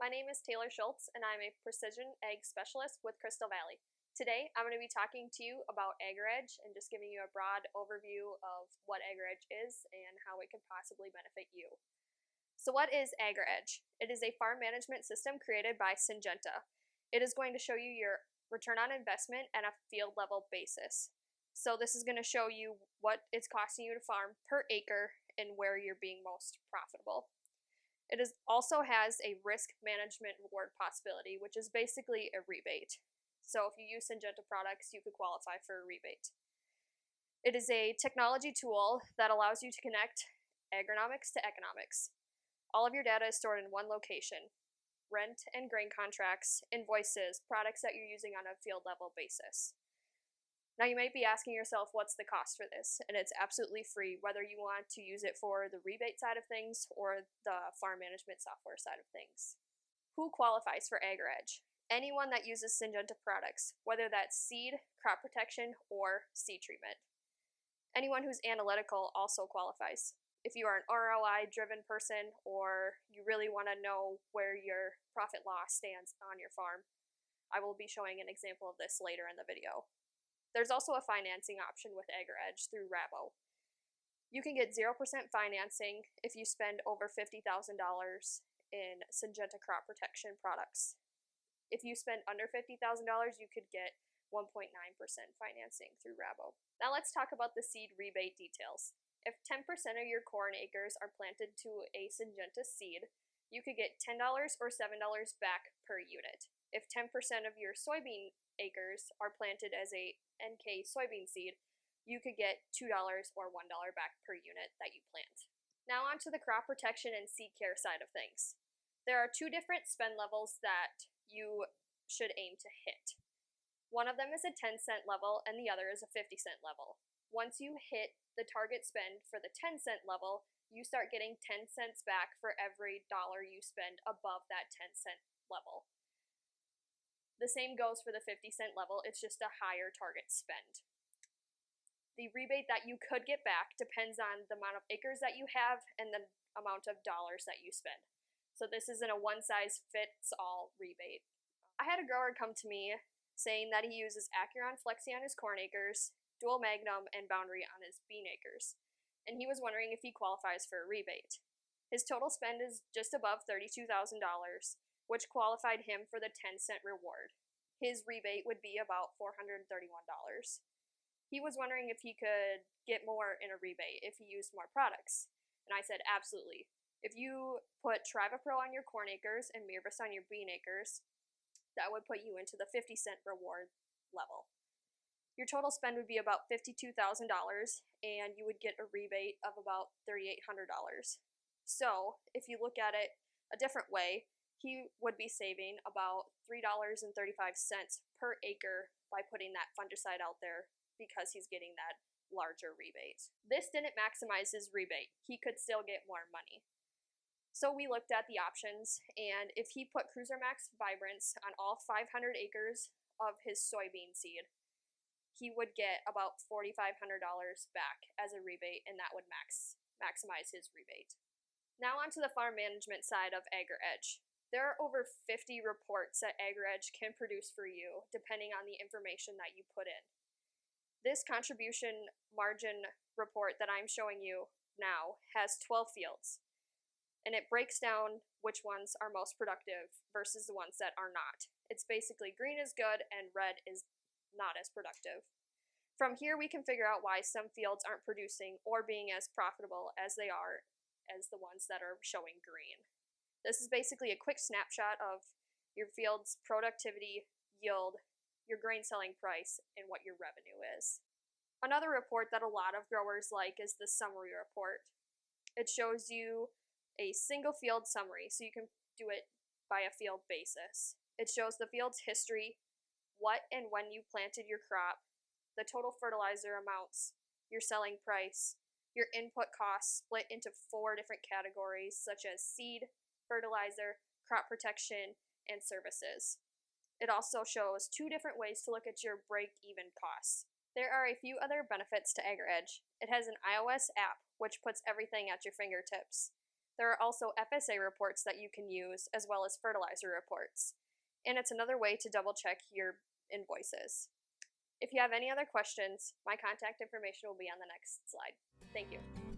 My name is Taylor Schultz, and I'm a precision ag specialist with Crystal Valley. Today, I'm going to be talking to you about AgriEdge and just giving you a broad overview of what AgriEdge is and how it could possibly benefit you. So what is AgriEdge? It is a farm management system created by Syngenta. It is going to show you your return on investment at a field level basis. So this is going to show you what it's costing you to farm per acre and where you're being most profitable. It also has a risk management reward possibility, which is basically a rebate. So if you use Syngenta products, you could qualify for a rebate. It is a technology tool that allows you to connect agronomics to economics. All of your data is stored in one location: rent and grain contracts, invoices, products that you're using on a field level basis. Now you might be asking yourself, what's the cost for this? And it's absolutely free, whether you want to use it for the rebate side of things or the farm management software side of things. Who qualifies for AgriEdge? Anyone that uses Syngenta products, whether that's seed, crop protection, or seed treatment. Anyone who's analytical also qualifies. If you are an ROI-driven person or you really want to know where your profit loss stands on your farm, I will be showing an example of this later in the video. There's also a financing option with AgriEdge through Rebate. You can get 0% financing if you spend over $50,000 in Syngenta crop protection products. If you spend under $50,000, you could get 1.9% financing through Rebate. Now let's talk about the seed rebate details. If 10% of your corn acres are planted to a Syngenta seed, you could get $10 or $7 back per unit. If 10% of your soybean acres are planted as a NK soybean seed, you could get $2 or $1 back per unit that you plant. Now on to the crop protection and seed care side of things. There are two different spend levels that you should aim to hit. One of them is a 10-cent level and the other is a 50-cent level. Once you hit the target spend for the 10-cent level, you start getting 10 cents back for every dollar you spend above that 10-cent level. The same goes for the 50-cent level, it's just a higher target spend. The rebate that you could get back depends on the amount of acres that you have and the amount of dollars that you spend. So this isn't a one-size-fits-all rebate. I had a grower come to me saying that he uses Acuron Flexi on his corn acres, Dual Magnum, and Boundary on his bean acres, and he was wondering if he qualifies for a rebate. His total spend is just above $32,000, which qualified him for the 10-cent reward. His rebate would be about $431. He was wondering if he could get more in a rebate if he used more products, and I said absolutely. If you put Trivapro on your corn acres and Mirvis on your bean acres, that would put you into the 50-cent reward level. Your total spend would be about $52,000, and you would get a rebate of about $3,800. So, if you look at it a different way, he would be saving about $3.35 per acre by putting that fungicide out there because he's getting that larger rebate. This didn't maximize his rebate. He could still get more money. So we looked at the options, and if he put Cruiser Max Vibrance on all 500 acres of his soybean seed, he would get about $4,500 back as a rebate, and that would maximize his rebate. Now on to the farm management side of AgriEdge. There are over 50 reports that AgriEdge can produce for you, depending on the information that you put in. This contribution margin report that I'm showing you now has 12 fields, and it breaks down which ones are most productive versus the ones that are not. It's basically green is good and red is not as productive. From here, we can figure out why some fields aren't producing or being as profitable as they are as the ones that are showing green. This is basically a quick snapshot of your field's productivity, yield, your grain selling price, and what your revenue is. Another report that a lot of growers like is the summary report. It shows you a single field summary, so you can do it by a field basis. It shows the field's history, what and when you planted your crop, the total fertilizer amounts, your selling price, your input costs split into 4 different categories such as seed, fertilizer, crop protection, and services. It also shows 2 different ways to look at your break-even costs. There are a few other benefits to AgriEdge. It has an iOS app, which puts everything at your fingertips. There are also FSA reports that you can use, as well as fertilizer reports. And it's another way to double check your invoices. If you have any other questions, my contact information will be on the next slide. Thank you.